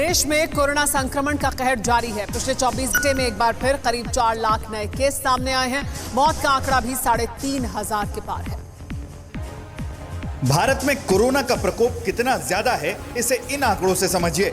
देश में कोरोना संक्रमण का कहर जारी है। पिछले 24 घंटे में एक बार फिर करीब 4 लाख नए केस सामने आए हैं। मौत का आंकड़ा भी 3,500 के पार है। भारत में कोरोना का प्रकोप कितना ज्यादा है, इसे इन आंकड़ों से समझिए।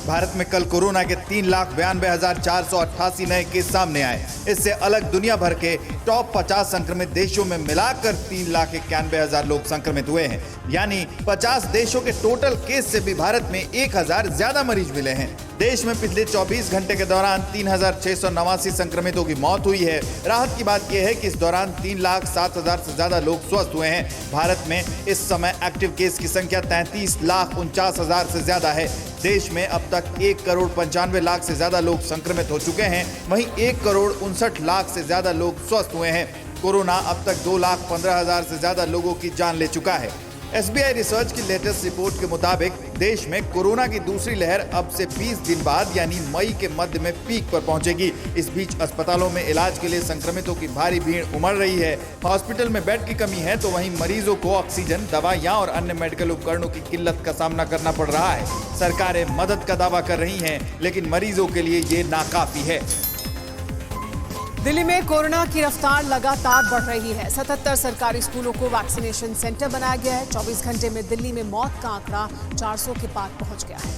भारत में कल कोरोना के 3,92,488 नए केस सामने आए। इससे अलग दुनिया भर के टॉप 50 संक्रमित देशों में मिलाकर 3,91,000 लोग संक्रमित हुए हैं। यानी 50 देशों के टोटल केस से भी भारत में 1,000 ज्यादा मरीज मिले हैं। देश में पिछले 24 घंटे के दौरान 3,689 संक्रमितों की मौत हुई है। राहत की बात यह है कि इस दौरान 3,07,000 से ज्यादा लोग स्वस्थ हुए हैं। भारत में इस समय एक्टिव केस की संख्या 33,49,000 से ज्यादा है। देश में अब तक 1,95,00,000 से ज्यादा लोग संक्रमित हो चुके हैं। वहीं 1,59,00,000 से ज्यादा लोग स्वस्थ हुए हैं। कोरोना अब तक 2,15,000 से ज्यादा लोगों की जान ले चुका है। SBI रिसर्च की लेटेस्ट रिपोर्ट के मुताबिक देश में कोरोना की दूसरी लहर अब से 20 दिन बाद यानी मई के मध्य में पीक पर पहुंचेगी। इस बीच अस्पतालों में इलाज के लिए संक्रमितों की भारी भीड़ उमड़ रही है। हॉस्पिटल में बेड की कमी है तो वहीं मरीजों को ऑक्सीजन, दवाइयां और अन्य मेडिकल उपकरणों की किल्लत का सामना करना पड़ रहा है। सरकारें मदद का दावा कर रही हैं, लेकिन मरीजों के लिए ये नाकाफी है। दिल्ली में कोरोना की रफ्तार लगातार बढ़ रही है। 77 सरकारी स्कूलों को वैक्सीनेशन सेंटर बनाया गया है। 24 घंटे में दिल्ली में मौत का आंकड़ा 400 के पार पहुंच गया है।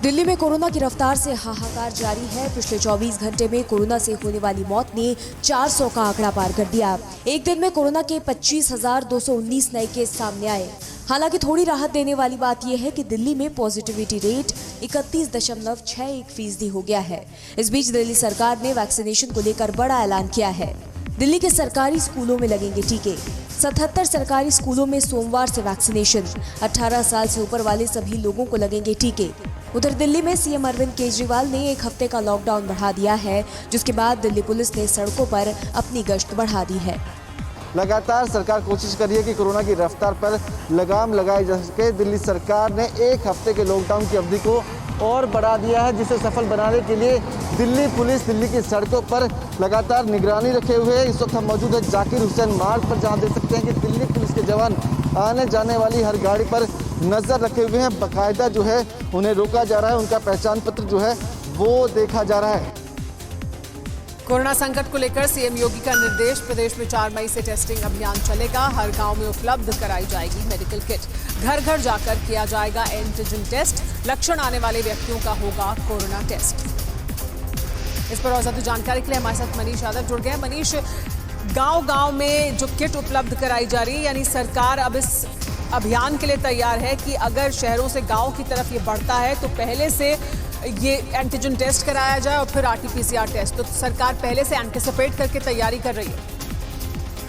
दिल्ली में कोरोना की रफ्तार से हाहाकार जारी है। पिछले 24 घंटे में कोरोना से होने वाली मौत ने 400 का आंकड़ा पार कर दिया। एक दिन में कोरोना के 25,219 नए केस सामने आए। हालांकि थोड़ी राहत देने वाली बात यह है कि दिल्ली में पॉजिटिविटी रेट 31.61% हो गया है। इस बीच दिल्ली सरकार ने वैक्सीनेशन को लेकर बड़ा ऐलान किया है। दिल्ली के सरकारी स्कूलों में लगेंगे टीके। 77 सरकारी स्कूलों में सोमवार से वैक्सीनेशन। 18 साल से ऊपर वाले सभी लोगों को लगेंगे टीके। उधर दिल्ली में सीएम अरविंद केजरीवाल ने एक हफ्ते का लॉकडाउन बढ़ा दिया है, जिसके बाद दिल्ली पुलिस ने सड़कों पर अपनी गश्त बढ़ा दी है। लगातार सरकार कोशिश कर रही है कि कोरोना की रफ्तार पर लगाम लगाई जा सके। दिल्ली सरकार ने एक हफ्ते के लॉकडाउन की अवधि को और बढ़ा दिया है, जिसे सफल बनाने के लिए दिल्ली पुलिस दिल्ली की सड़कों पर लगातार निगरानी रखे हुए है। इस वक्त हम मौजूद है जाकिर हुसैन मार्ग पर, जहां देख सकते हैं कि दिल्ली पुलिस के जवान आने जाने वाली हर गाड़ी पर नजर रखे हुए हैं। बाकायदा जो है उन्हें रोका जा रहा है, उनका पहचान पत्र जो है वो देखा जा रहा है। कोरोना संकट को लेकर सीएम योगी का निर्देश। प्रदेश में 4 मई से टेस्टिंग अभियान चलेगा। हर गांव में उपलब्ध कराई जाएगी मेडिकल किट। घर घर जाकर किया जाएगा एंटीजन टेस्ट। लक्षण आने वाले व्यक्तियों का होगा कोरोना टेस्ट। इस पर और ज्यादा जानकारी के लिए हमारे साथ मनीष यादव जुड़ गए। मनीष, गांव-गांव में जो किट उपलब्ध कराई जा रही है, यानी सरकार अब इस अभियान के लिए तैयार है कि अगर शहरों से गाँव की तरफ ये बढ़ता है तो पहले से ये एंटीजन टेस्ट कराया जाए और फिर RT-PCR टेस्ट। तो सरकार पहले से एंटिसिपेट करके तैयारी कर रही है।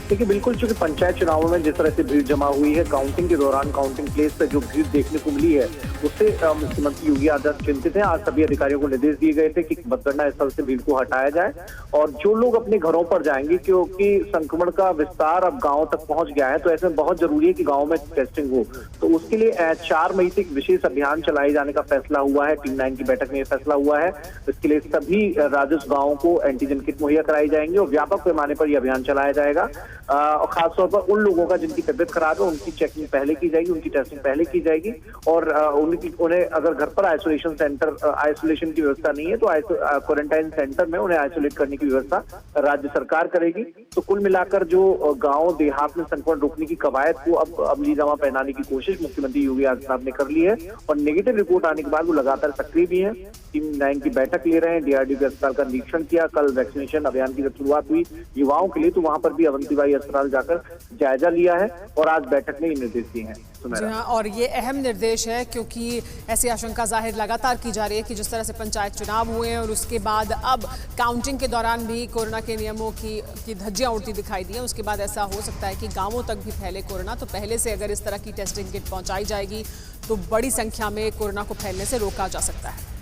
देखिए, बिल्कुल, चूंकि पंचायत चुनावों में जिस तरह से भीड़ जमा हुई है, काउंटिंग के दौरान काउंटिंग प्लेस पर जो भीड़ देखने को मिली है, उससे मुख्यमंत्री योगी आदित्यनाथ चिंतित हैं। आज सभी अधिकारियों को निर्देश दिए गए थे कि मतगणना स्थल से भीड़ को हटाया जाए और जो लोग अपने घरों पर जाएंगे, क्योंकि संक्रमण का विस्तार अब गाँव तक पहुंच गया है, तो ऐसे में बहुत जरूरी है कि गाँव में टेस्टिंग हो। तो उसके लिए 4 मई से एक विशेष अभियान चलाए जाने का फैसला हुआ है। टीम 9 की बैठक में यह फैसला हुआ है। इसके लिए सभी राजस्व गाँवों को एंटीजन किट मुहैया कराई जाएंगी और व्यापक पैमाने पर यह अभियान चलाया जाएगा। और खासतौर पर उन लोगों का जिनकी तबियत खराब है, उनकी चेकिंग पहले की जाएगी, उनकी टेस्टिंग पहले की जाएगी और उन्हें अगर घर पर आइसोलेशन की व्यवस्था नहीं है तो क्वारंटाइन सेंटर में उन्हें आइसोलेट करने की व्यवस्था राज्य सरकार करेगी। तो कुल मिलाकर जो गांव देहात में संक्रमण रोकने की कवायद को अब अमलीजामा पहनाने की कोशिश मुख्यमंत्री योगी आदित्यनाथ ने कर ली है और नेगेटिव रिपोर्ट आने के बाद वो लगातार सक्रिय भी है। टीम 9 की बैठक ले रहे हैं। DRDO के अस्पताल का निरीक्षण किया। कल वैक्सीनेशन अभियान की जब शुरुआत हुई युवाओं के लिए, तो वहां पर भी अवंतीबाई अस्पताल जाकर जायजा लिया है और आज बैठक में ये निर्देश दिए हैं। जी हाँ, और ये अहम निर्देश है क्योंकि ऐसी आशंका जाहिर लगातार की जा रही है कि जिस तरह से पंचायत चुनाव हुए हैं और उसके बाद अब काउंटिंग के दौरान भी कोरोना के नियमों की धज्जियां उड़ती दिखाई दी हैं। उसके बाद ऐसा हो सकता है कि गांवों तक भी फैले कोरोना। तो पहले से अगर इस तरह की टेस्टिंग किट पहुंचाई जाएगी तो बड़ी संख्या में कोरोना को फैलने से रोका जा सकता है।